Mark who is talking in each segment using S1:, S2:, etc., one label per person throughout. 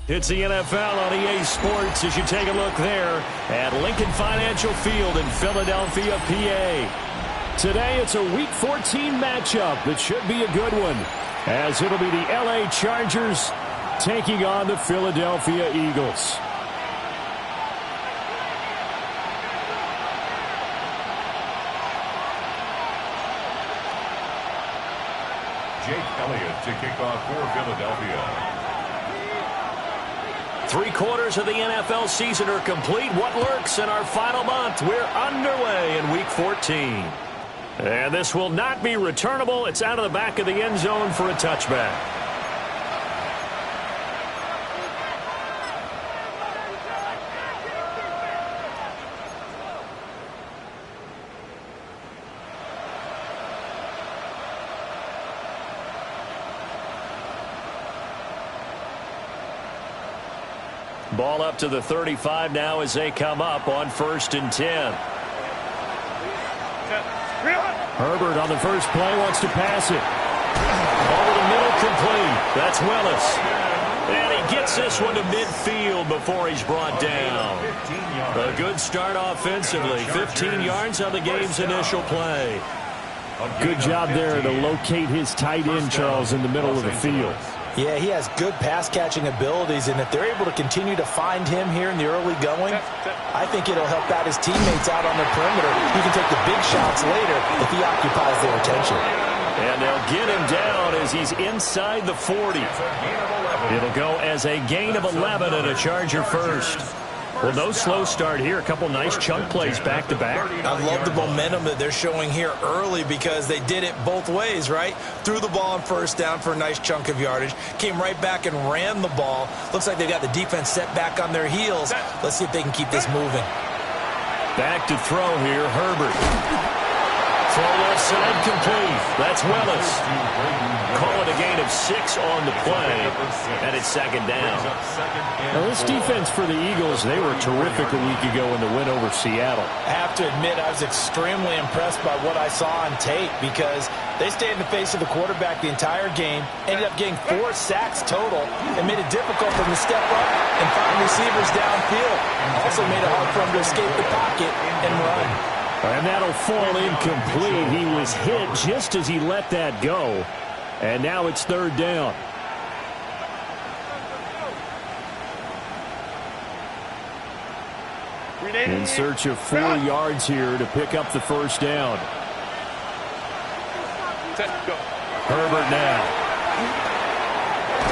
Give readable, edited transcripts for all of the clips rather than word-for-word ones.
S1: It's the NFL on EA Sports as you take a look there at Lincoln Financial Field in Philadelphia, PA. Today it's a Week 14 matchup that should be a good one, as it'll be the LA Chargers taking on the Philadelphia Eagles.
S2: Jake Elliott to kick off for Philadelphia.
S1: 3 quarters of the NFL season are complete. What lurks in our final month? We're underway in Week 14. And this will not be returnable. It's out of the back of the end zone for a touchback. Ball up to the 35 now as they come up on 1st and 10. Herbert on the first play wants to pass it. Over the middle, complete. That's Willis. And he gets this one to midfield before he's brought down. A good start offensively. 15 yards on the game's initial play.
S3: Good job there to locate his tight end, Charles, in the middle of the field.
S4: Yeah, he has good pass-catching abilities, and if they're able to continue to find him here in the early going, I think it'll help out his teammates out on the perimeter. He can take the big shots later if he occupies their attention.
S1: And they'll get him down as he's inside the 40. It'll go as a gain of 11 and a Charger first. Well, no slow start here. A couple nice chunk plays back-to-back.
S4: I love the momentum that they're showing here early because they did it both ways, right? Threw the ball on first down for a nice chunk of yardage. Came right back and ran the ball. Looks like they've got the defense set back on their heels. Let's see if they can keep this moving.
S1: Back to throw here, Herbert. Throw left side complete. That's Willis. Call it a gain of 6 on the play, and it's 2nd down.
S3: Now, this defense for the Eagles, they were terrific a week ago in the win over Seattle.
S4: I have to admit, I was extremely impressed by what I saw on tape because they stayed in the face of the quarterback the entire game, ended up getting 4 sacks total, and made it difficult for him to step up and find receivers downfield. Also made it hard for him to escape the pocket and run.
S3: And that'll fall incomplete. He was hit just as he let that go. And now it's 3rd down. In search of 4 yards here to pick up the 1st down. Herbert now.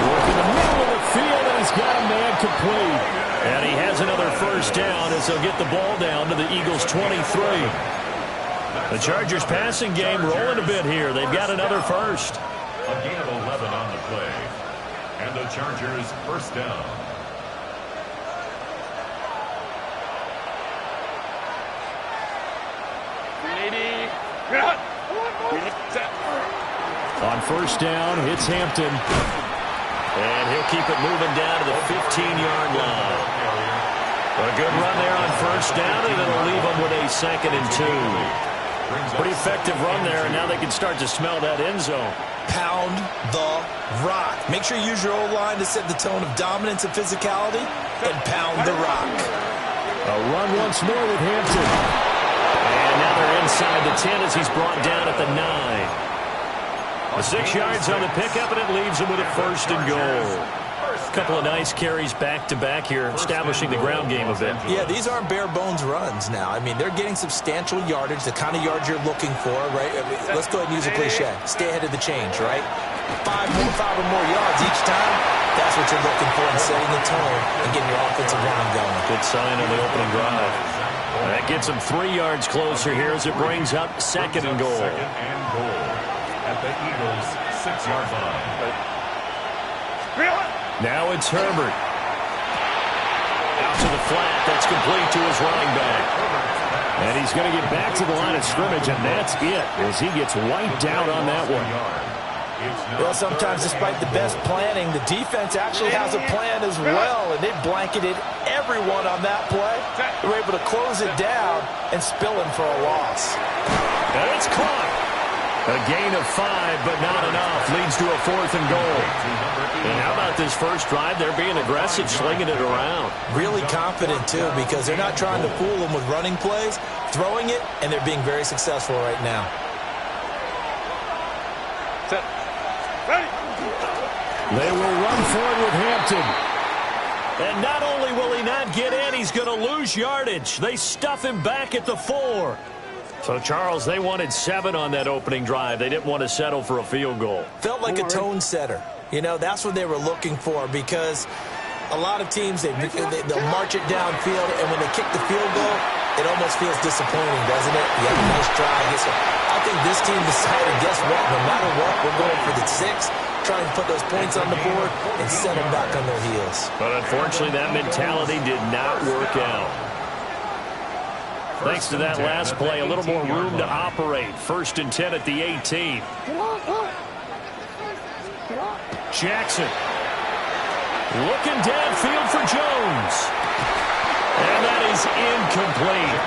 S3: Working the middle of the field, and he's got a man complete.
S1: And he has another 1st down as they'll get the ball down to the Eagles' 23. The Chargers passing game rolling a bit here. They've got another 1st.
S2: A gain of 11 on the play. And the Chargers 1st down.
S1: On 1st down, hits Hampton. And he'll keep it moving down to the 15-yard line. A good run there on 1st down, and it'll leave them with a 2nd and 2. Pretty effective run there, and now they can start to smell that end zone.
S4: Pound the rock. Make sure you use your O-line to set the tone of dominance and physicality, and pound the rock.
S3: A run once more with Hampton.
S1: And now they're inside the 10 as he's brought down at the 9. 6 yards on the pickup, and it leaves him with a 1st and goal. A couple of nice carries back-to-back here, establishing the ground game a bit.
S4: Yeah, these aren't bare-bones runs now. I mean, they're getting substantial yardage, the kind of yards you're looking for, right? I mean, let's go ahead and use a cliche. Stay ahead of the change, right? 5 or more yards each time, that's what you're looking for in setting the tone and getting your offensive line going.
S1: Good sign on the opening drive. That gets them 3 yards closer here as it brings up 2nd and goal.
S2: 2nd and goal at the Eagles' 6-yard line.
S1: Now it's Herbert. Out to the flat. That's complete to his running back.
S3: And he's going to get back to the line of scrimmage, and that's it as he gets wiped out on that one.
S4: Well, sometimes despite the best planning, the defense actually has a plan as well, and they blanketed everyone on that play. They were able to close it down and spill him for a loss.
S1: And it's caught. A gain of 5, but not enough. Leads to a 4th and goal. And how about this first drive? They're being aggressive, slinging it around.
S4: Really confident, too, because they're not trying to fool them with running plays, throwing it, and they're being very successful right now.
S5: Set. Ready.
S1: They will run forward with Hampton. And not only will he not get in, he's going to lose yardage. They stuff him back at the 4. So, Charles, they wanted 7 on that opening drive. They didn't want to settle for a field goal.
S4: Felt like a tone setter. You know, that's what they were looking for, because a lot of teams, they'll march it downfield, and when they kick the field goal, it almost feels disappointing, doesn't it? You have a nice drive. I think this team decided, guess what, no matter what, we're going for the 6, trying to put those points on the board and set them back on their heels.
S1: But unfortunately, that mentality did not work out. Thanks to that last play, a little more room to operate. 1st and 10 at the 18. Jackson. Looking downfield for Jones. And that is incomplete.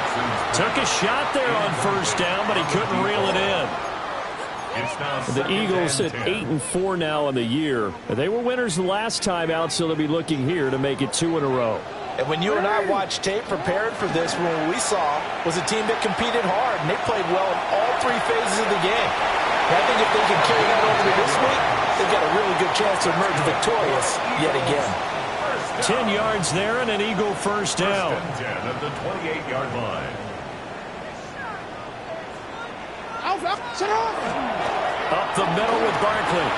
S1: Took a shot there on 1st down, but he couldn't reel it in.
S3: The Eagles at 8-4 now in the year. They were winners the last time out, so they'll be looking here to make it 2 in a row.
S4: And when you and I watched tape prepared for this, what we saw was a team that competed hard, and they played well in all 3 phases of the game. And I think if they can carry that over to this week, they've got a really good chance to emerge victorious yet again.
S1: 10 yards there and an Eagle 1st down.
S2: 10 at the 28-yard line.
S1: Up the middle with Barkley.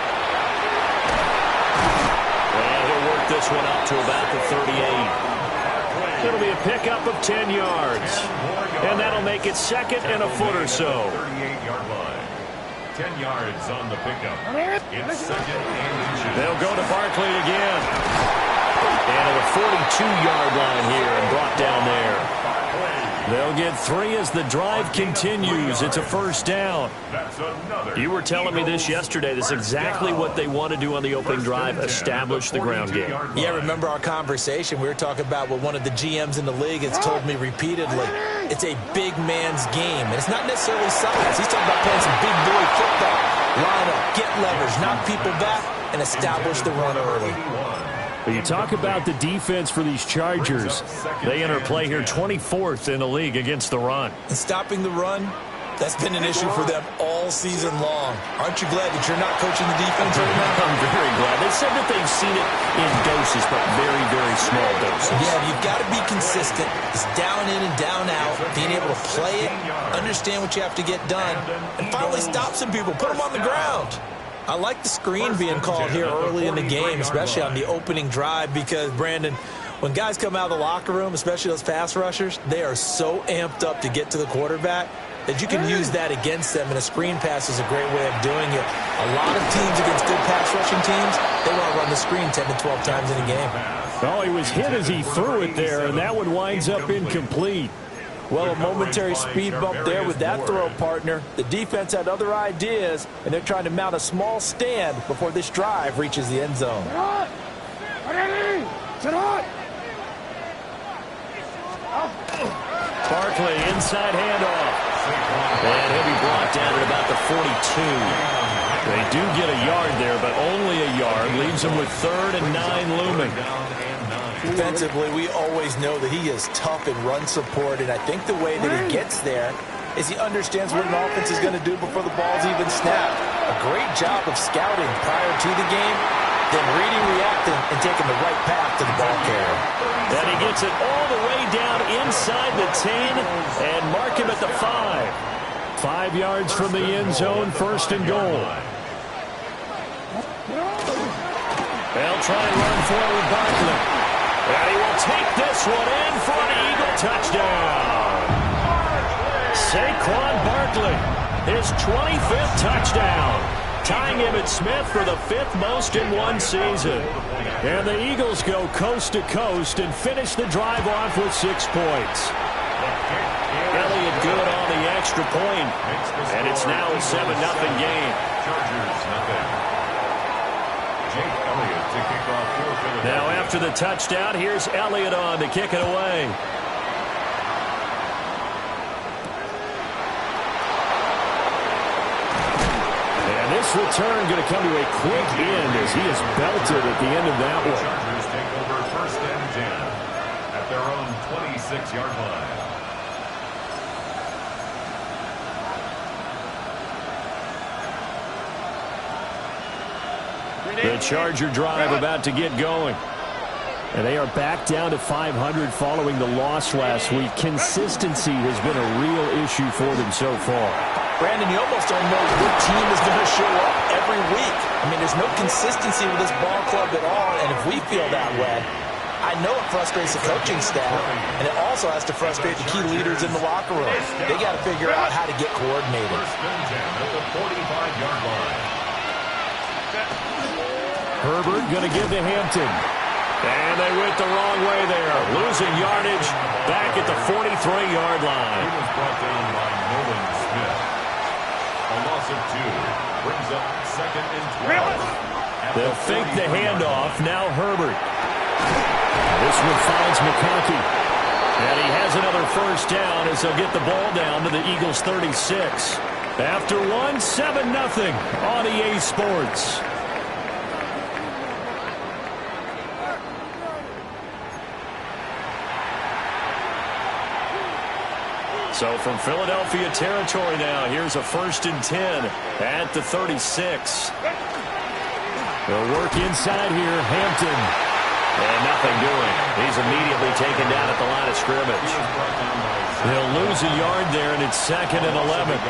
S1: And he'll work this one up to about the 38. It'll be a pickup of 10 yards. And that'll make it 2nd and a foot or so.
S2: 38-yard line. 10 yards on the pickup. It's 2nd and inches.
S1: They'll go to Barkley again. And at a 42-yard line here and brought down there. They'll get 3 as the drive continues. It's a 1st down. You were telling me this yesterday. This is exactly what they want to do on the opening drive, establish the ground game.
S4: Yeah, remember our conversation? We were talking about what one of the GMs in the league has told me repeatedly. It's a big man's game, and it's not necessarily size. He's talking about playing some big boy football. Line up, get leverage, knock people back, and establish the run early.
S3: But you talk about the defense for these Chargers.
S1: They enter play here 24th in the league against the run.
S4: And stopping the run, that's been an issue for them all season long. Aren't you glad that you're not coaching the defense right now?
S1: I'm very glad. They said that they've seen it in doses, but very, very small doses.
S4: Yeah, you've got to be consistent. It's down in and down out, being able to play it, understand what you have to get done, and finally stop some people, put them on the ground. I like the screen being called here early in the game, especially on the opening drive, because, Brandon, when guys come out of the locker room, especially those pass rushers, they are so amped up to get to the quarterback that you can use that against them, and a screen pass is a great way of doing it. A lot of teams against good pass rushing teams, they want to run the screen 10 to 12 times in a game.
S3: Oh, he was hit as he threw it there, and that one winds up incomplete.
S4: Well, a momentary speed bump there with that throw, partner. The defense had other ideas, and they're trying to mount a small stand before this drive reaches the end zone.
S1: Barkley, inside handoff. And he'll be brought down at about the 42. They do get a yard there, but only a yard. Leaves them with 3rd and 9 looming.
S4: Defensively, we always know that he is tough in run support, and I think the way that he gets there is he understands what an offense is going to do before the ball's even snapped. A great job of scouting prior to the game, then reading, reacting, and taking the right path to the ball carrier.
S1: And he gets it all the way down inside the 10 and mark him at the 5.
S3: 5 yards from the end zone, 1st and goal.
S1: They'll try and run forward Barkley. And he will take this one in for an Eagle touchdown. Saquon Barkley, his 25th touchdown, tying him at Smith for the 5th most in one season. And the Eagles go coast to coast and finish the drive off with 6 points. Elliott good on the extra point, and it's now a 7-0 game.
S2: Chargers nothing.
S1: Now after the touchdown, here's Elliott on to kick it away. this return going to come to a quick end as he is belted at the end of that one.
S2: Chargers take over 1st and 10 at their own 26-yard line.
S1: The Charger drive about to get going. And they are back down to 500 following the loss last week. Consistency has been a real issue for them so far.
S4: Brandon, you almost don't know what team is going to show up every week. I mean, there's no consistency with this ball club at all, and if we feel that way, I know it frustrates the coaching staff, and it also has to frustrate the key leaders in the locker room. They got to figure out how to get coordinated.
S2: 1st and 10 at the 45-yard line.
S1: Herbert going to give to Hampton. And they went the wrong way there. Losing yardage back at the 43-yard line.
S2: He was brought down by Nolan Smith. A loss of 2 brings up 2nd and 12.
S1: They'll fake the handoff. Now Herbert. This one finds McConkey. And he has another 1st down as they'll get the ball down to the Eagles' 36. After one, 7-0 on EA Sports. So from Philadelphia territory now, here's a 1st and 10 at the 36. They'll work inside here, Hampton. And nothing doing. He's immediately taken down at the line of scrimmage. They'll lose a yard there, and it's 2nd and 11.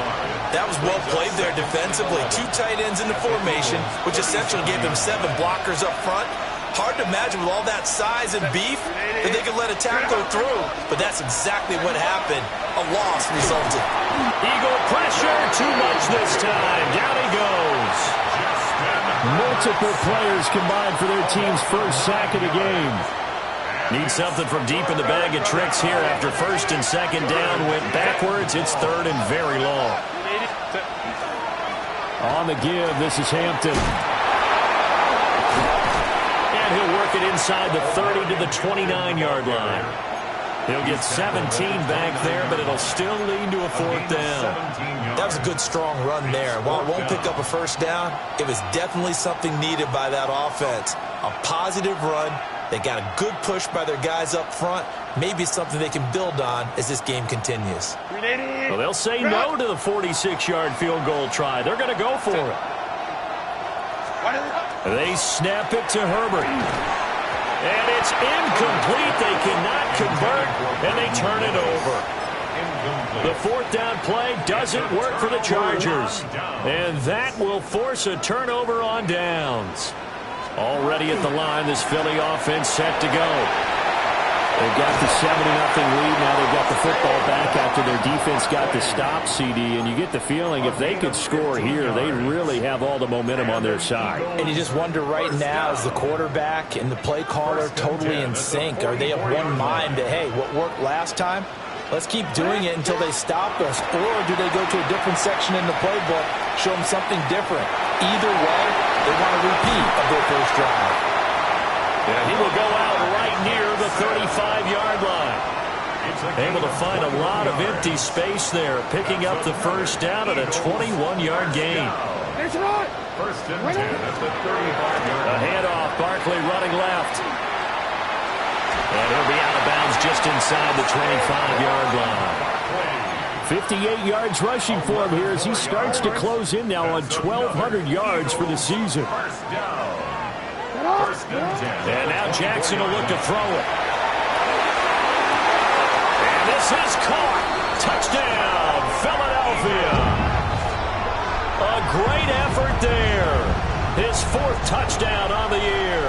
S4: That was well played there defensively. 2 tight ends in the formation, which essentially gave them 7 blockers up front. Hard to imagine with all that size and beef that they could let a tackler through. But that's exactly what happened. A loss resulted.
S1: Eagle pressure, too much this time. Down he goes. Multiple players combined for their team's 1st sack of the game. Need something from deep in the bag of tricks here after 1st and 2nd down. Went backwards. It's 3rd and very long. On the give, this is Hampton. He'll work it inside the 30 to the 29-yard line. He'll get 17 back there, but it'll still lead to a 4th down.
S4: That was a good, strong run there. While it won't pick up a 1st down, it was definitely something needed by that offense. A positive run. They got a good push by their guys up front. Maybe something they can build on as this game continues.
S1: Well, they'll say no to the 46-yard field goal try. They're going to go for it. They snap it to Herbert. And it's incomplete. They cannot convert, and they turn it over. The 4th down play doesn't work for the Chargers. And that will force a turnover on downs. Already at the line, this Philly offense set to go. They've got the 70-0 lead. Now they've got the football back after their defense got the stop, CD. And you get the feeling if they could score here, they really have all the momentum on their side.
S4: And you just wonder right now, is the quarterback and the play caller totally in sync? Are they of one mind that, hey, what worked last time? Let's keep doing it until they stop us. Or do they go to a different section in the playbook, show them something different? Either way, they want a repeat of their 1st drive.
S1: And he will go out right near the 35-yard line. Able to find a lot of empty space there, picking up the 1st down at a 21-yard gain.
S2: 1st and 10 at the 35-yard
S1: A handoff, Barkley running left. And he'll be out of bounds just inside the 25-yard line. 58 yards rushing for him here as he starts to close in now on 1,200 yards for the season. And now Jackson will look to throw it. And this is caught. Touchdown, Philadelphia. A great effort there. His 4th touchdown on the year.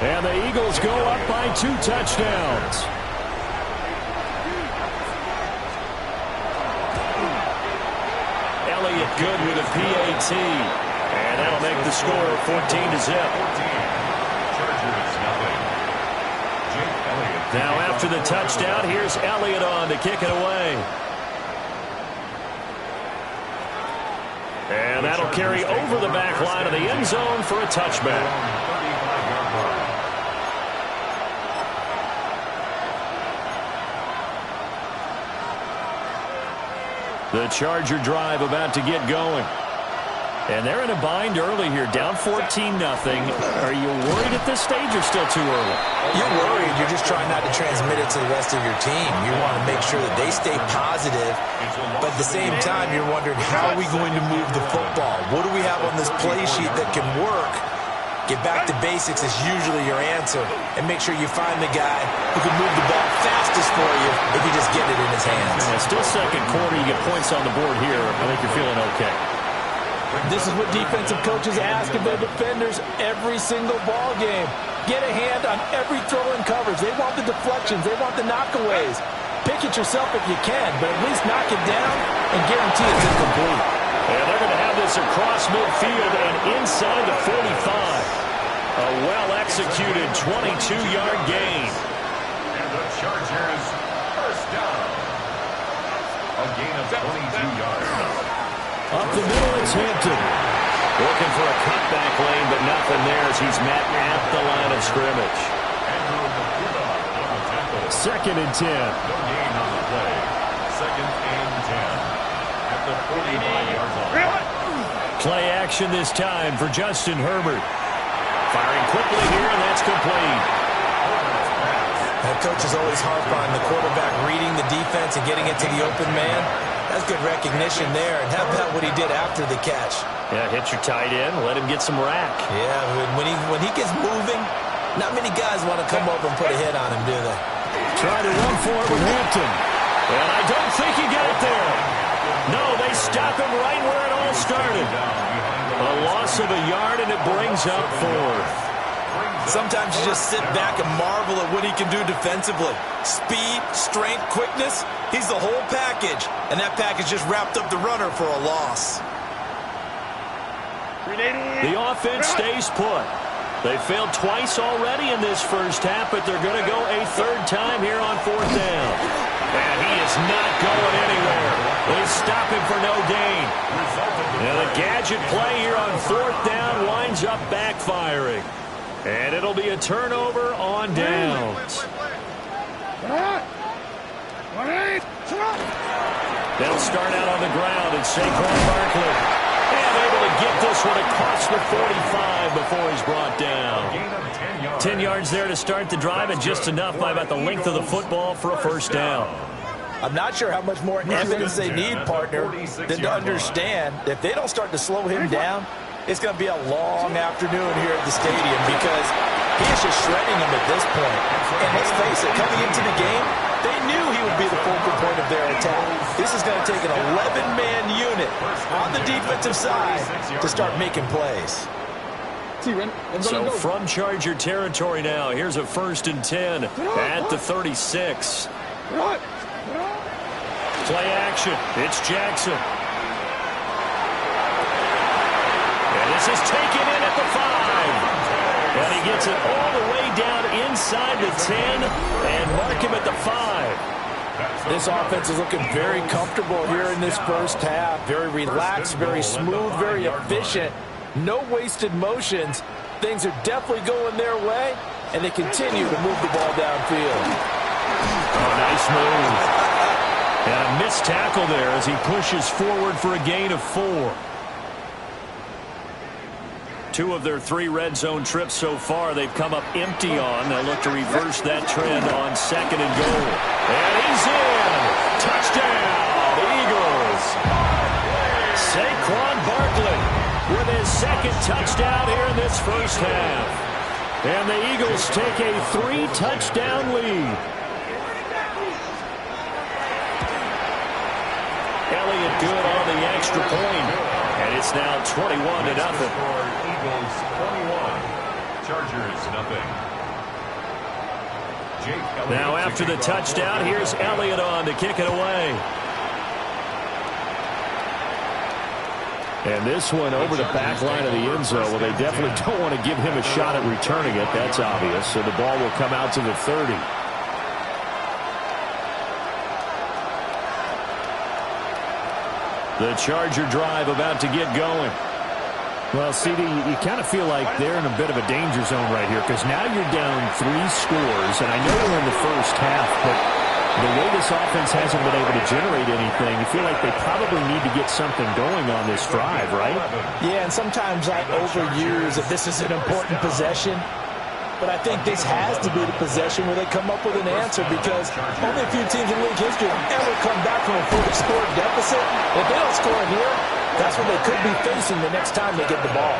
S1: And the Eagles go up by 2 touchdowns. Elliott good with a PAT. And that'll make the score 14-0. Now after the touchdown, here's Elliott on to kick it away. And that'll carry over the back line of the end zone for a touchback. The Charger drive about to get going.
S3: And they're in a bind early here, down 14-0. Are you worried at this stage or still too early?
S4: You're worried. You're just trying not to transmit it to the rest of your team. You want to make sure that they stay positive, but at the same time, you're wondering, how are we going to move the football? What do we have on this play sheet that can work? Get back to basics is usually your answer, and make sure you find the guy who can move the ball fastest for you if you just get it in his hands.
S3: Yeah, still second quarter. You get points on the board here. I think you're feeling okay.
S4: This is what defensive coaches ask of their defenders every single ball game. Get a hand on every throw in coverage. They want the deflections. They want the knockaways. Pick it yourself if you can, but at least knock it down and guarantee it's incomplete.
S3: And they're going to have this across midfield and inside the 45. A well-executed 22-yard gain.
S2: And the Chargers first down. A gain of 22 yards.
S3: Up the middle, it's Hampton. Looking for a cutback lane, but nothing there as he's met at the line of scrimmage. Second and 10.
S2: No gain on the play. Second and 10. At the 45-yard line.
S3: Play action this time for Justin Herbert. Firing quickly here, and that's complete.
S4: That coach is always harp on the quarterback reading the defense and getting it to the open man. That's good recognition there, and how about what he did after the catch?
S3: Yeah, hit your tight end, let him get some rack.
S4: Yeah, when he gets moving, not many guys want to come over and put a hit on him, do they?
S3: Try to run for it with Hampton. And I don't think he got there. No, they stop him right where it all started. A loss of a yard, and it brings up fourth.
S4: Sometimes you just sit back and marvel at what he can do defensively. Speed, strength, quickness, he's the whole package. And that package just wrapped up the runner for a loss.
S3: The offense stays put. They failed twice already in this first half, but they're going to go a third time here on fourth down. And he is not going anywhere. They stop him for no gain. Now the gadget play here on fourth down winds up backfiring. And it'll be a turnover on downs. They'll start out on the ground, and Saquon Barkley and able to get this one across the 45 before he's brought down. 10 yards there to start the drive, and just enough by about the length of the football for a first down.
S4: I'm not sure how much more evidence they need, partner, than to understand that if they don't start to slow him down, it's going to be a long afternoon here at the stadium because he is just shredding them at this point. And let's face it, coming into the game, they knew he would be the focal point of their attack. This is going to take an 11-man unit on the defensive side to start making plays.
S3: So from Charger territory now, here's a 1st and 10 at the 36. Play action. It's Jackson. And this is taken in at the 5. And he gets it all the way down inside the 10 and mark him at the 5.
S4: This offense is looking very comfortable here in this first half. Very relaxed, very smooth, very efficient. No wasted motions. Things are definitely going their way, and they continue to move the ball downfield.
S3: Oh, nice move. And a missed tackle there as he pushes forward for a gain of 4. 2 of their 3 red zone trips so far they've come up empty on. They'll look to reverse that trend on 2nd and goal. And he's in. Touchdown, Eagles. Saquon Barkley with his 2nd touchdown here in this first half. And the Eagles take a 3-touchdown lead. Elliott good on the extra point. And it's now 21-0.
S2: Eagles 21, Chargers nothing.
S3: Now after the touchdown, here's Elliott on to kick it away. And this one over the back line of the end zone. Well, they definitely don't want to give him a shot at returning it. That's obvious. So the ball will come out to the 30. The Charger drive about to get going. Well, CD, you kind of feel like they're in a bit of a danger zone right here because now you're down 3 scores, and I know you're in the first half, but
S1: The way this offense hasn't been able to generate anything, you feel like they probably need to get something going on this drive, right?
S4: Yeah, and sometimes I overuse that this is an important possession. But I think this has to be the possession where they come up with an answer, because only a few teams in league history have ever come back from a 40-score deficit. If they don't score here, that's what they could be facing the next time they get the ball.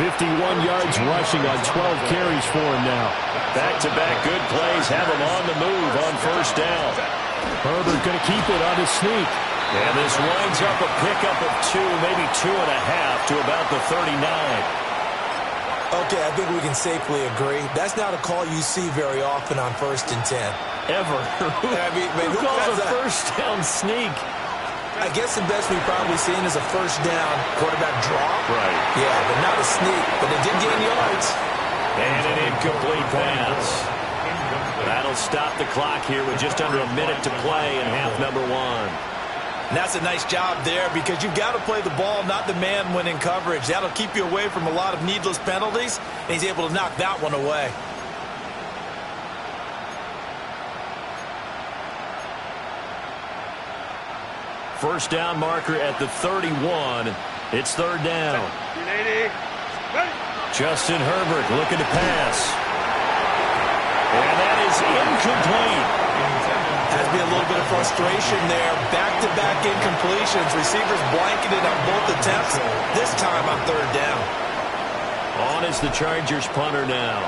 S1: 51 yards rushing on 12 carries for him now.
S3: Back-to-back good plays have him on the move on first down.
S1: Herbert going to keep it on his sneak.
S3: And this winds up a pickup of 2, maybe 2.5 to about the 39.
S4: Okay, I think we can safely agree. That's not a call you see very often on 1st and 10.
S3: Ever.
S4: Who
S3: calls a first down sneak?
S4: I guess the best we've probably seen is a first down quarterback draw.
S3: Right.
S4: Yeah, but not a sneak. But they did gain yards.
S3: And an incomplete pass. That'll stop the clock here with just under a minute to play in half number 1.
S4: And that's a nice job there, because you've got to play the ball, not the man when in coverage. That'll keep you away from a lot of needless penalties, and he's able to knock that one away.
S3: First down marker at the 31. It's 3rd down. Justin Herbert looking to pass. And that is incomplete.
S4: Has been a little bit of frustration there. Back-to-back incompletions. Receivers blanketed on both attempts, this time on 3rd down.
S3: On is the Chargers punter now,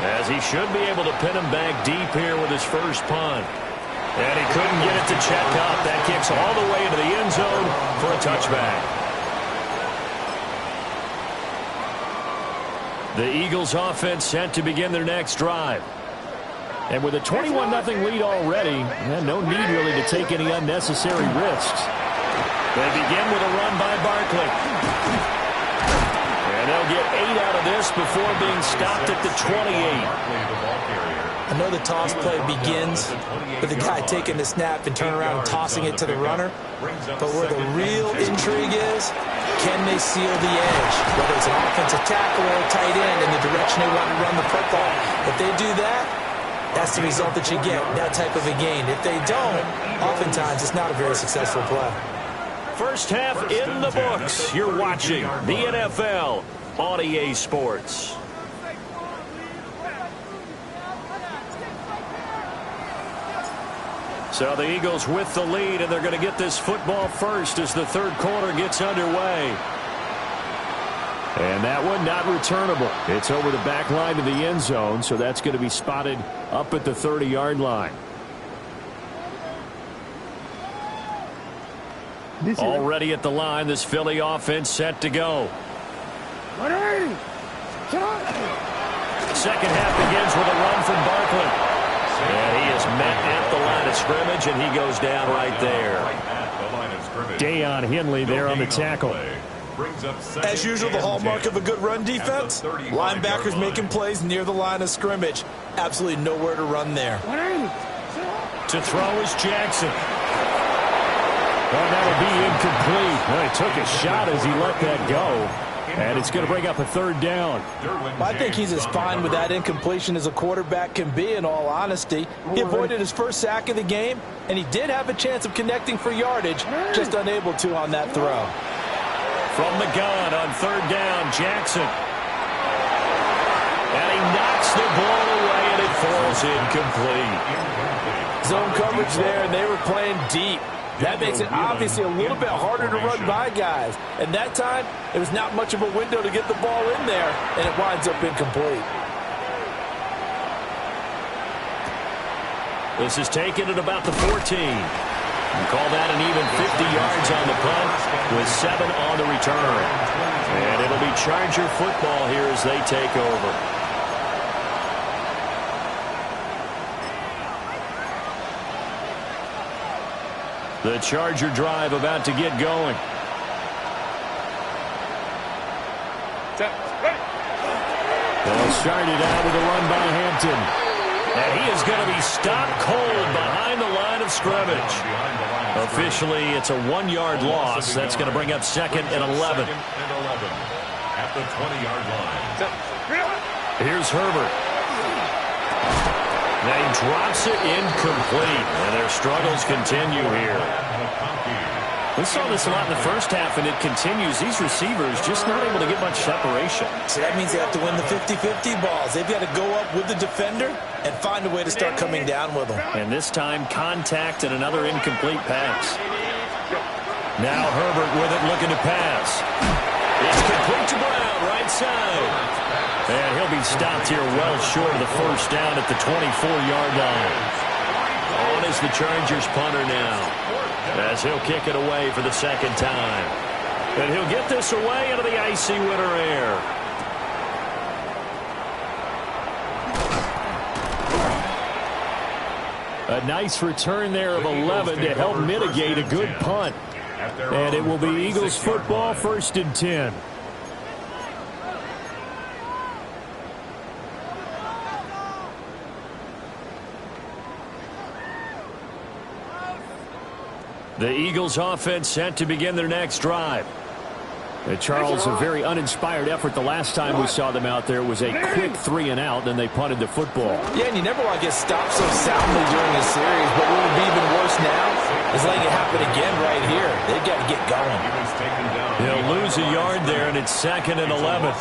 S3: as he should be able to pin him back deep here with his first punt. And he couldn't get it to check up. That kicks all the way into the end zone for a touchback. The Eagles offense set to begin their next drive. And with a 21-0 lead already, no need really to take any unnecessary risks. They begin with a run by Barkley. And they'll get 8 out of this before being stopped at the 28.
S4: I know the toss play begins with the guy taking the snap and turning around and tossing it to the runner. But where the real intrigue is, can they seal the edge? Whether it's an offensive tackle or a tight end in the direction they want to run the football. If they do that, that's the result that you get, that type of a gain. If they don't, oftentimes it's not a very successful play.
S3: First half in the books. You're watching the NFL on EA Sports. So the Eagles with the lead, and they're going to get this football first as the 3rd quarter gets underway.
S1: And that one not returnable. It's over the back line of the end zone, so that's going to be spotted up at the 30-yard line.
S3: Already at the line, this Philly offense set to go. Second half begins with a run from Barkley. And he is met at the line of scrimmage, and he goes down right there.
S1: Deion Henley there on the tackle.
S4: As usual, the hallmark of a good run defense, linebackers making plays near the line of scrimmage. Absolutely nowhere to run there.
S3: To throw is Jackson.
S1: Well, that'll be incomplete. Well, he took a shot as he let that go. And it's going to bring up a 3rd down.
S4: I think he's as fine with that incompletion as a quarterback can be, in all honesty. He avoided his first sack of the game, and he did have a chance of connecting for yardage, just unable to on that throw.
S3: From the gun on 3rd down, Jackson. And he knocks the ball away, and it falls incomplete.
S4: Zone coverage there, and they were playing deep. That makes it obviously a little bit harder to run by guys. And that time, it was not much of a window to get the ball in there, and it winds up incomplete.
S3: This is taken at about the 14. You call that an even 50 yards on the punt with 7 on the return. And it'll be Charger football here as they take over. The Charger drive about to get going.
S1: They'll start it out with a run by Hampton.
S3: And he is going to be stopped cold behind the line of scrimmage. Officially, it's a 1-yard loss. That's going to bring up 2nd and 11.
S2: At the 20-yard line.
S3: Here's Herbert. Now he drops it incomplete, and their struggles continue here. We saw this a lot in the first half, and it continues. These receivers just not able to get much separation.
S4: So that means they have to win the 50-50 balls. They've got to go up with the defender and find a way to start coming down with them.
S3: And this time, contact and another incomplete pass. Now Herbert with it, looking to pass. It's complete to Brown, right side. And he'll be stopped here well short of the first down at the 24-yard line. On is the Chargers punter now, as he'll kick it away for the second time. And he'll get this away into the icy winter air. A nice return there of 11 to help mitigate a good punt. And it will be Eagles football, 1st and 10. The Eagles offense set to begin their next drive. Charles, a very uninspired effort the last time we saw them out there. It was a quick 3 and out, then they punted the football.
S4: Yeah, and you never want to get stopped so soundly during a series, but what would be even worse now is letting it happen again right here. They've got to get going.
S3: He'll lose a yard there, and it's 2nd and 11.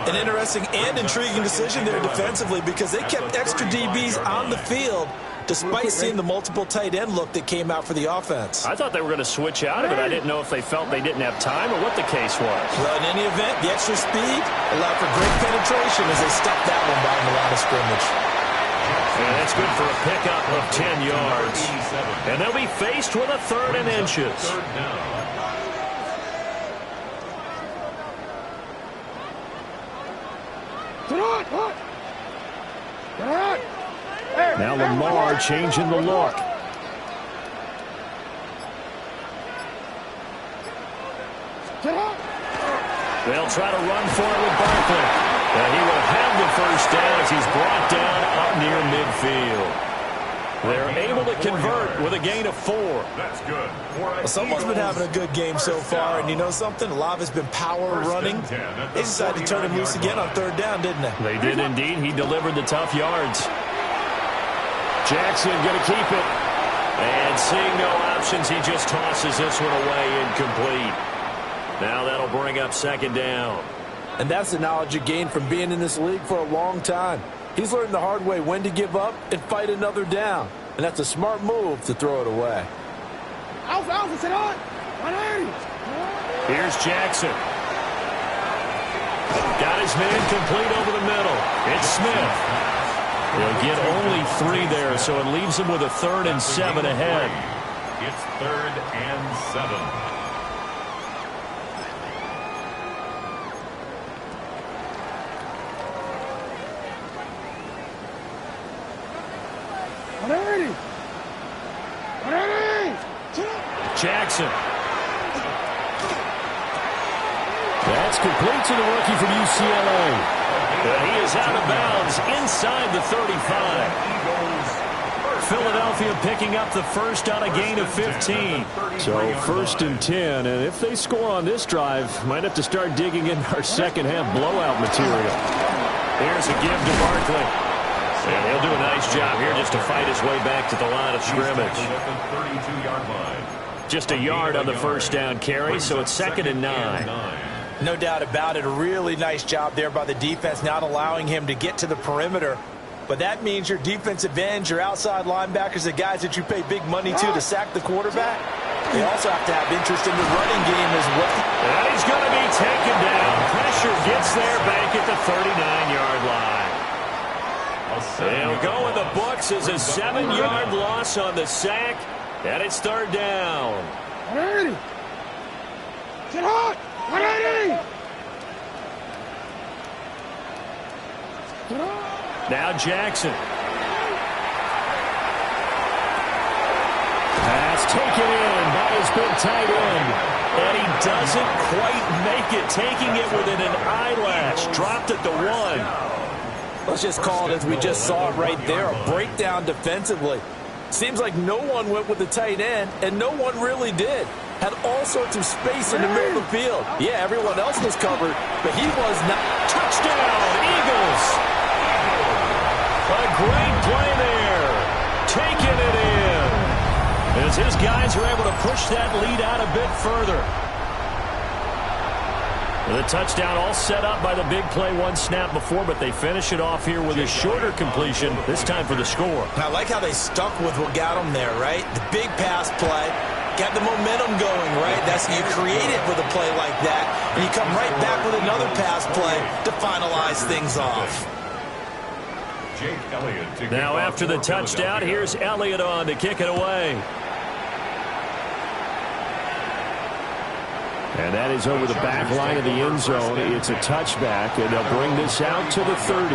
S4: An interesting and intriguing decision there defensively because they kept extra DBs on the field despite seeing the multiple tight end look that came out for the offense.
S3: I thought they were going to switch out of it. I didn't know if they felt they didn't have time or what the case was.
S4: Well, in any event, the extra speed allowed for great penetration as they stopped that one behind the line of scrimmage.
S3: And that's good for a pickup of 10 yards. And they'll be faced with a 3rd and inches. Now Lamar changing the look. They'll try to run for it with Barkley. He will have the first down as he's brought down up near midfield. They're able to convert with a gain of 4.
S2: That's good.
S4: Well, someone's been having a good game so far, and you know something? A lot of it's been power running. They decided to turn him loose again on 3rd down, didn't they?
S3: They did indeed. He delivered the tough yards. Jackson going to keep it. And seeing no options, he just tosses this one away incomplete. Now that'll bring up 2nd down.
S4: And that's the knowledge you gain from being in this league for a long time. He's learned the hard way when to give up and fight another down. And that's a smart move to throw it away.
S3: Here's Jackson. Got his man complete over the middle. It's Smith. He'll get only 3 there, so it leaves him with a 3rd and 7 ahead.
S2: It's 3rd and 7.
S3: Jackson. That's complete to the rookie from UCLA. He is out of bounds inside the 35. Philadelphia picking up the first on a gain of 15. So 1st and 10, and if they score on this drive, might have to start digging in our second half blowout material. Here's a give to Barkley. And he'll do a nice job here just to fight his way back to the line of scrimmage. Just a yard on the first down carry, so it's 2nd and 9.
S4: No doubt about it. A really nice job there by the defense, not allowing him to get to the perimeter. But that means your defensive ends, your outside linebackers, the guys that you pay big money to sack the quarterback, they also have to have interest in the running game as well.
S3: And he's going to be taken down. Pressure gets there back at the 39-yard line. They'll go in the books as a 7-yard loss on the sack, and it's 3rd down. Now Jackson. Pass taken in by his big tight end. And he doesn't quite make it, taking it within an eyelash. Dropped at the 1.
S4: Let's just call it as we just saw it right there, a breakdown defensively. Seems like no one went with the tight end, and no one really did. Had all sorts of space in the middle of the field. Yeah, everyone else was covered, but he was not.
S3: Touchdown, Eagles! A great play there. And it in. As his guys are able to push that lead out a bit further. The touchdown all set up by the big play one snap before, but they finish it off here with a shorter completion, this time for the score.
S4: I like how they stuck with what got them there, right? The big pass play, got the momentum going, right? That's you create it with a play like that, and you come right back with another pass play to finalize things off.
S3: Now after the touchdown, here's Elliott on to kick it away.
S1: And that is over the back line of the end zone. It's a touchback, and they'll bring this out to the 30.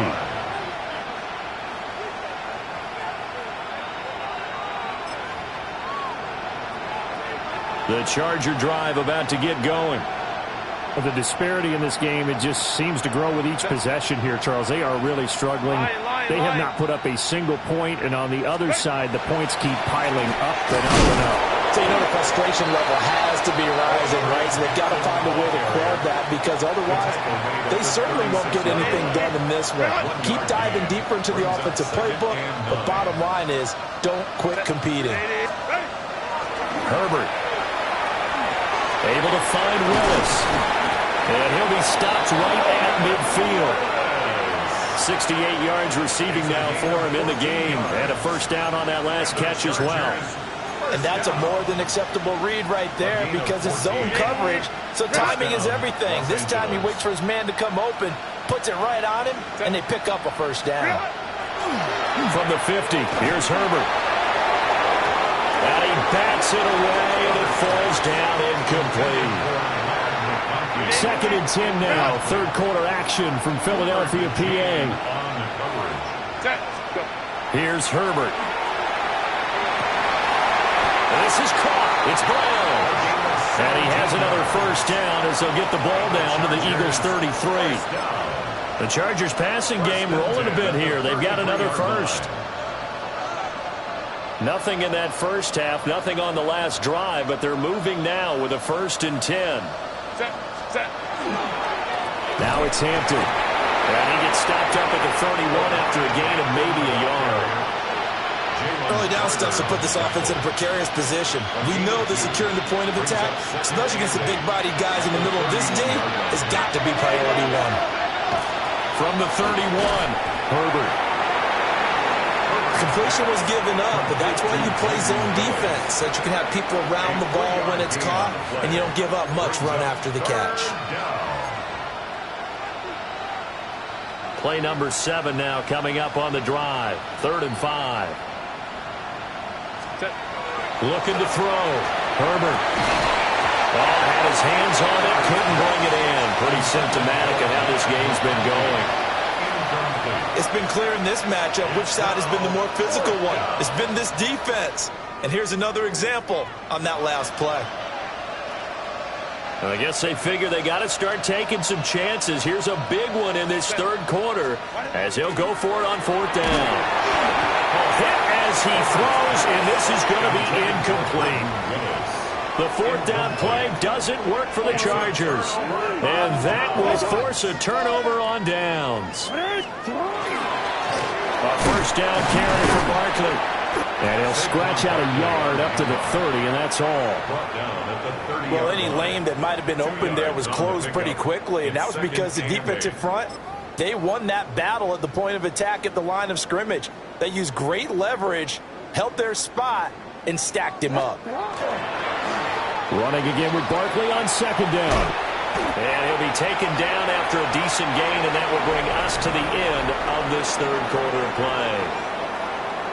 S1: The Charger drive about to get going.
S6: Well, the disparity in this game, it just seems to grow with each possession here, Charles. They are really struggling. They have not put up a single point, and on the other side, the points keep piling up and up and up.
S4: So, you know, the frustration level has to be rising, right? So they've got to find a way to quell that, because otherwise they certainly won't get anything done in this one. Keep diving deeper into the offensive playbook, but bottom line is don't quit competing.
S3: Herbert able to find Willis, and he'll be stopped right at midfield. 68 yards receiving now for him in the game, and a first down on that last catch as well.
S4: And that's a more than acceptable read right there, because it's zone coverage, so timing is everything. This time he waits for his man to come open, puts it right on him, and they pick up a first down.
S3: From the 50, here's Herbert. And he bats it away, and it falls down incomplete.
S1: 2nd and 10 now. Third quarter action from Philadelphia, PA.
S3: Here's Herbert. This is caught. It's Brown. And he has another first down as they'll get the ball down to the Eagles' 33. The Chargers passing game rolling a bit here. They've got another first. Nothing in that first half, nothing on the last drive, but they're moving now with a 1st and 10.
S1: Now it's Hampton.
S3: And he gets stopped up at the 31 after a gain of maybe a yard.
S4: Early down stuff to put this offense in a precarious position. We know that securing the point of attack, especially against the big-bodied guys in the middle of this team, has got to be priority one.
S3: From the 31, Herbert.
S4: Completion was given up, but that's why you play zone defense, so that you can have people around the ball when it's caught, and you don't give up much run after the catch.
S3: Play number 7 now coming up on the drive. 3rd and 5. Looking to throw. Herbert. Oh, had his hands on it, couldn't bring it in. Pretty symptomatic of how this game's been going.
S4: It's been clear in this matchup which side has been the more physical one. It's been this defense. And here's another example on that last play.
S3: I guess they figure they got to start taking some chances. Here's a big one in this 3rd quarter as he'll go for it on 4th down. Hit as he throws, and this is going to be incomplete. The 4th down play doesn't work for the Chargers. And that will force a turnover on downs. A first down carry for Barkley.
S1: And he'll scratch out a yard up to the 30, and that's all.
S4: Well, any lane that might have been open there was closed pretty quickly, and that was because the defensive front, they won that battle at the point of attack at the line of scrimmage. They used great leverage, held their spot, and stacked him up.
S1: Running again with Barkley on 2nd down.
S3: And he'll be taken down after a decent gain, and that will bring us to the end of this 3rd quarter of play.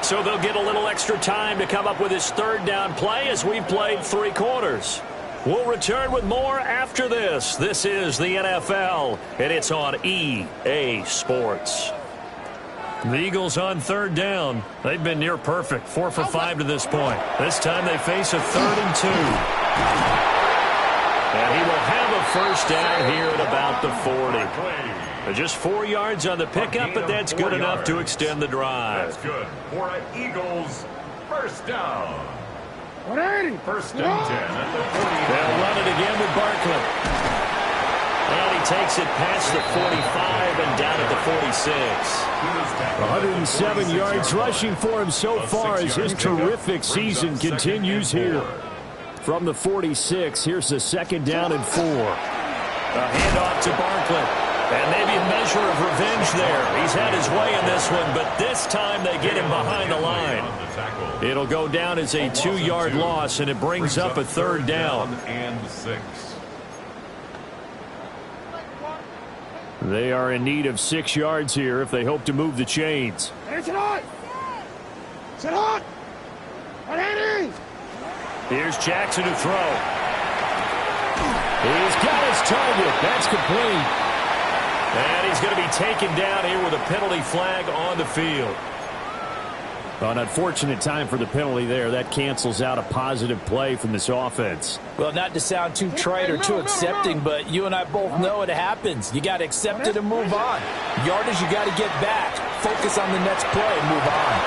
S3: So they'll get a little extra time to come up with his 3rd down play as we've played 3 quarters. We'll return with more after this. This is the NFL, and it's on EA Sports. The Eagles on 3rd down. They've been near perfect, 4 for 5 to this point. This time they face a 3rd and 2. And he will have a first down here at about the 40. Just 4 yards on the pickup, but that's good enough to extend the drive.
S2: That's good for an Eagles first down. 180. 1st and 10 at the 40.
S3: They'll run it again with Barkley. And he takes it past the 45 and down at the 46.
S1: 107 yards rushing for him so far as his terrific season continues here. From the 46, here's the 2nd down and 4.
S3: A handoff to Barkley. And maybe a measure of revenge there. He's had his way in this one, but this time they get him behind the line. It'll go down as a 2-yard loss, and it brings up a 3rd down.
S2: And 6.
S1: They are in need of 6 yards here if they hope to move the chains.
S3: Here's Jackson to throw.
S1: He's got his target. That's complete.
S3: And he's going to be taken down here with a penalty flag on the field.
S1: An unfortunate time for the penalty there. That cancels out a positive play from this offense.
S4: Well, not to sound too trite or too accepting, but you and I both know it happens. You got to accept it and move on. Yardage, you got to get back. Focus on the next play and move on.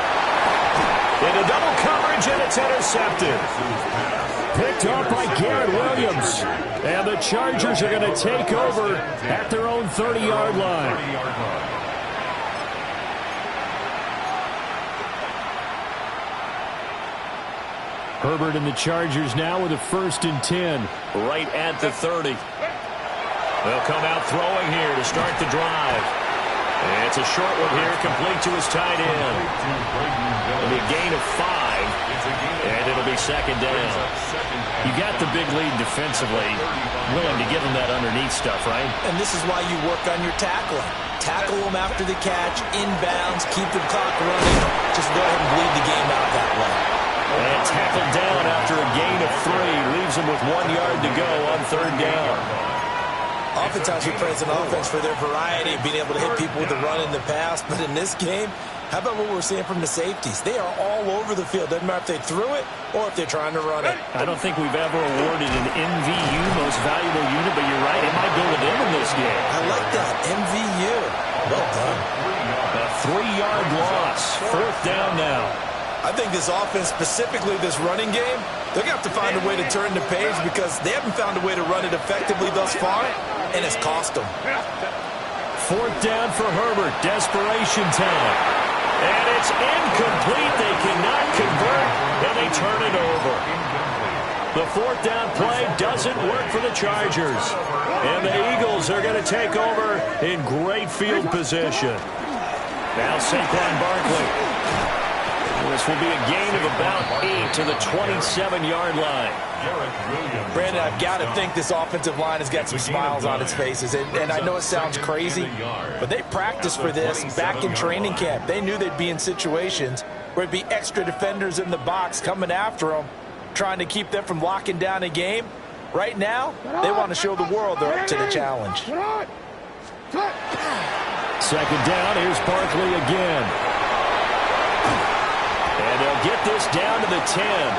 S3: Into double coverage, and it's intercepted.
S1: Picked off by Garrett Williams. And the Chargers are going to take over at their own 30-yard line. Herbert and the Chargers now with a 1st and 10.
S3: Right at the 30. They'll come out throwing here to start the drive. And it's a short one here, complete to his tight end. It'll be a gain of 5, and it'll be 2nd down.
S1: You got the big lead defensively, willing to give them that underneath stuff, right?
S4: And this is why you work on your tackling. Tackle them after the catch, inbounds, keep the clock running. Just go ahead and bleed the game out that way.
S3: And tackled down after a gain of 3. Leaves him with 1 yard to go on 3rd down.
S4: Oftentimes we praise an offense for their variety of being able to hit people with the run and the pass. But in this game, how about what we're seeing from the safeties? They are all over the field. Doesn't matter if they threw it or if they're trying to run it.
S1: I don't think we've ever awarded an MVU, most valuable unit, but you're right, it might go with them in this game.
S4: I like that, MVU. Well done.
S1: A 3-yard loss. 4th down now.
S4: I think this offense, specifically this running game, they're going to have to find a way to turn the page because they haven't found a way to run it effectively thus far, and it's cost them.
S1: 4th down for Herbert. Desperation time. And it's incomplete. They cannot convert, and they turn it over. The 4th down play doesn't work for the Chargers. And the Eagles are going to take over in great field position. Now Saquon Barkley. This will be a gain of about 8 to the 27-yard line.
S4: Brandon, I've got to think this offensive line has got some smiles on its faces. And I know it sounds crazy, but they practiced for this back in training camp. They knew they'd be in situations where it'd be extra defenders in the box coming after them, trying to keep them from locking down a game. Right now, they want to show the world they're up to the challenge.
S1: 2nd down. Here's Barkley again. And they'll get this down to the 10.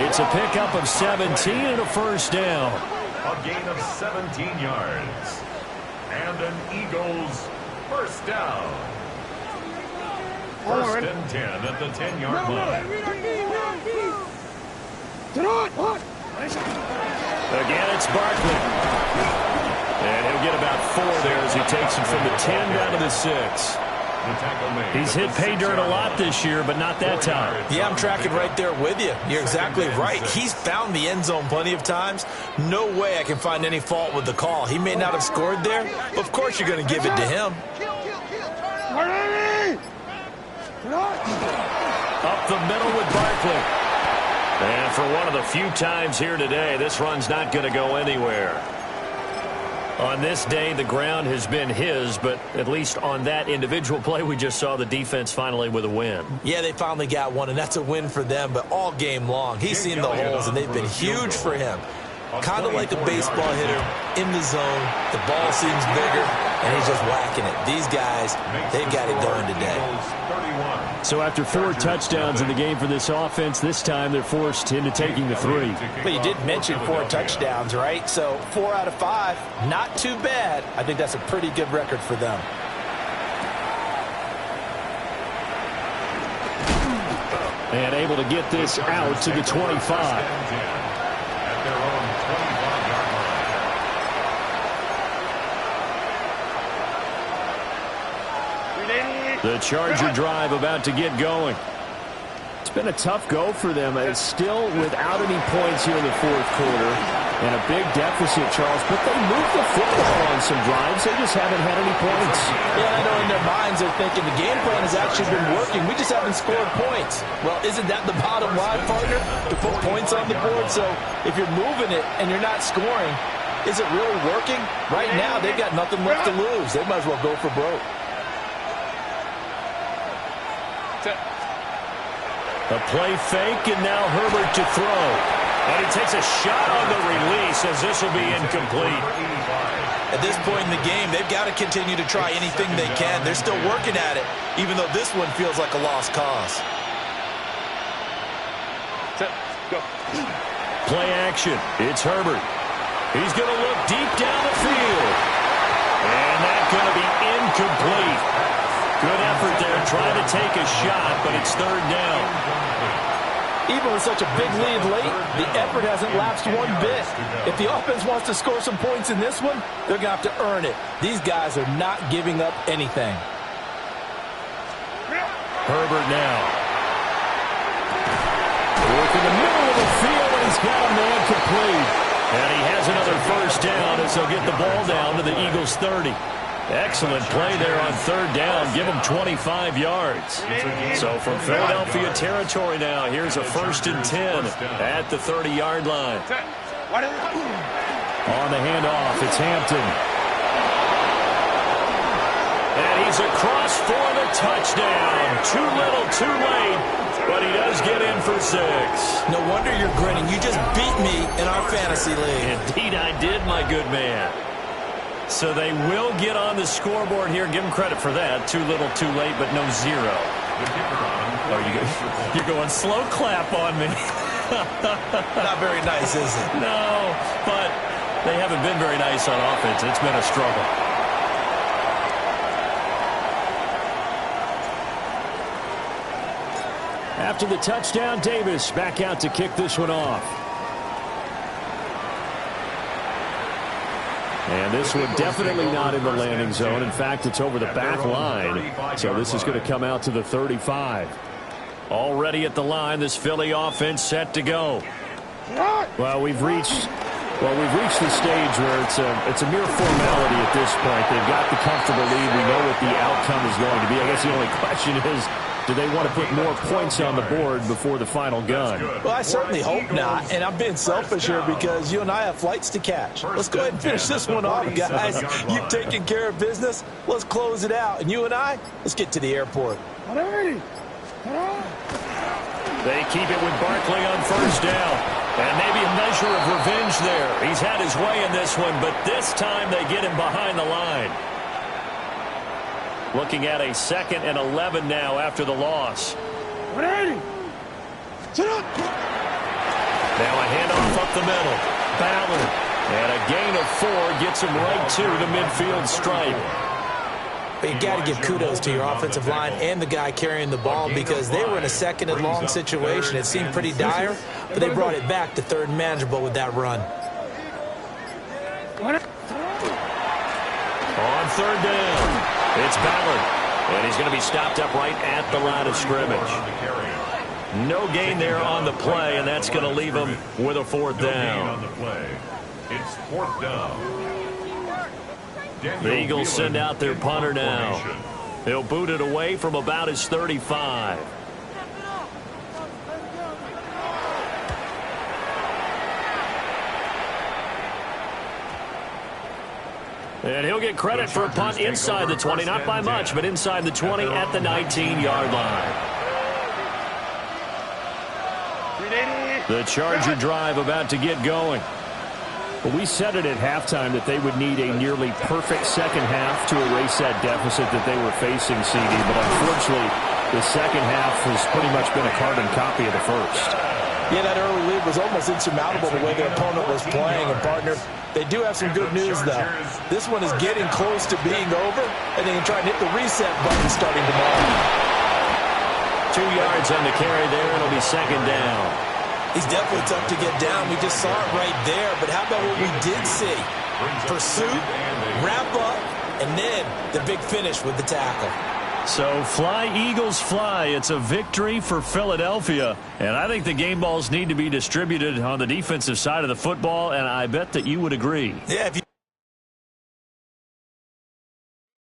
S1: It's a pickup of 17 and a 1st down.
S2: A gain of 17 yards. And an Eagles 1st down. 1st and 10 at the 10-yard line.
S1: Again, it's Barkley. And he'll get about 4 there as he takes it from the 10 down to the 6. He's hit pay dirt a lot this year, but not that time.
S4: Yeah, I'm tracking right there with you. You're exactly right. He's found the end zone plenty of times. No way I can find any fault with the call. He may not have scored there, but of course you're going to give it to him.
S1: Up the middle with Barkley. And for one of the few times here today, this run's not going to go anywhere. On this day, the ground has been his, but at least on that individual play, we just saw the defense finally with a win.
S4: Yeah, they finally got one, and that's a win for them, but all game long, he's seen the holes, and they've been huge for him. Kind of like a baseball hitter in the zone. The ball seems bigger, and he's just whacking it. These guys, they've got it going today.
S1: So after 4 touchdowns in the game for this offense, this time they're forced into taking the 3.
S4: But you did mention 4 touchdowns, right? So 4 out of 5, not too bad. I think that's a pretty good record for them.
S1: And able to get this out to the 25. The Charger drive about to get going.
S6: It's been a tough go for them. It's still without any points here in the fourth quarter. And a big deficit, Charles. But they moved the football on some drives. They just haven't had any points.
S4: Yeah, I know in their minds they're thinking the game plan has actually been working. We just haven't scored points. Well, isn't that the bottom line, partner? To put points on the board. So if you're moving it and you're not scoring, is it really working? Right now, they've got nothing left to lose. They might as well go for broke.
S1: A play fake, and now Herbert to throw. And he takes a shot on the release as this will be incomplete.
S4: At this point in the game, they've got to continue to try anything they can. They're still working at it, even though this one feels like a lost cause.
S5: Go.
S1: Play action. It's Herbert. He's going to look deep down the field. And that's going to be incomplete. Good effort there, trying to take a shot, but it's third down.
S4: Even with such a big lead late, the effort hasn't lapsed one bit. If the offense wants to score some points in this one, they're going to have to earn it. These guys are not giving up anything.
S1: Herbert now. Work in the middle of the field, and he's got a man complete. And he has another first down as they'll get the ball down to the Eagles' 30. Excellent play there on third down. Give them 25 yards. So from Philadelphia territory now, here's a 1st and 10 at the 30-yard line. On the handoff, it's Hampton. And he's across for the touchdown. Too little, too late, but he does get in for 6.
S4: No wonder you're grinning. You just beat me in our fantasy league.
S1: Indeed I did, my good man. So they will get on the scoreboard here. Give them credit for that. Too little, too late, but no 0. Oh, you're going slow clap on me.
S4: Not very nice, is it?
S1: No, but they haven't been very nice on offense. It's been a struggle. After the touchdown, Davis back out to kick this one off. And this one definitely not in the landing zone. In fact, it's over the back line. So this is going to come out to the 35. Already at the line, this Philly offense set to go. Well, we've reached the stage where it's a mere formality at this point. They've got the comfortable lead. We know what the outcome is going to be. I guess the only question is, do they want to put more points on the board before the final gun?
S4: Well, I certainly hope not, and I'm being selfish here because you and I have flights to catch. Let's go ahead and finish this one off, guys. You've taken care of business. Let's close it out, and you and I, let's get to the airport.
S1: They keep it with Barkley on first down, and maybe a measure of revenge there. He's had his way in this one, but this time they get him behind the line. Looking at a 2nd and 11 now after the loss. Now a handoff up the middle. Ballard. And a gain of 4 gets him right to the midfield stripe.
S4: But you got to give kudos to your offensive line and the guy carrying the ball because they were in a 2nd and long situation. It seemed pretty dire, but they brought it back to 3rd and manageable with that run.
S1: On 3rd down. It's Ballard, and he's going to be stopped up right at the line of scrimmage. No gain there on the play, and that's going to leave him with a 4th down.
S2: It's 4th down.
S1: The Eagles send out their punter now. He'll boot it away from about his 35. And he'll get credit for a punt inside the 20, not by much, but inside the 20 at the 19-yard line. The Charger drive about to get going. Well, we said it at halftime that they would need a nearly perfect second half to erase that deficit that they were facing, CD. But unfortunately, the second half has pretty much been a carbon copy of the first.
S4: Yeah, that early lead was almost insurmountable the way their opponent was playing. And, partner, they do have some good news, though. This one is getting close to being over, and they can try and hit the reset button starting tomorrow.
S1: 2 yards on the carry there. It'll be 2nd down.
S4: He's definitely tough to get down. We just saw it right there. But how about what we did see? Pursuit, wrap up, and then the big finish with the tackle.
S3: So fly, Eagles, fly. It's a victory for Philadelphia. And I think the game balls need to be distributed on the defensive side of the football, and I bet that you would agree.
S4: Yeah, if you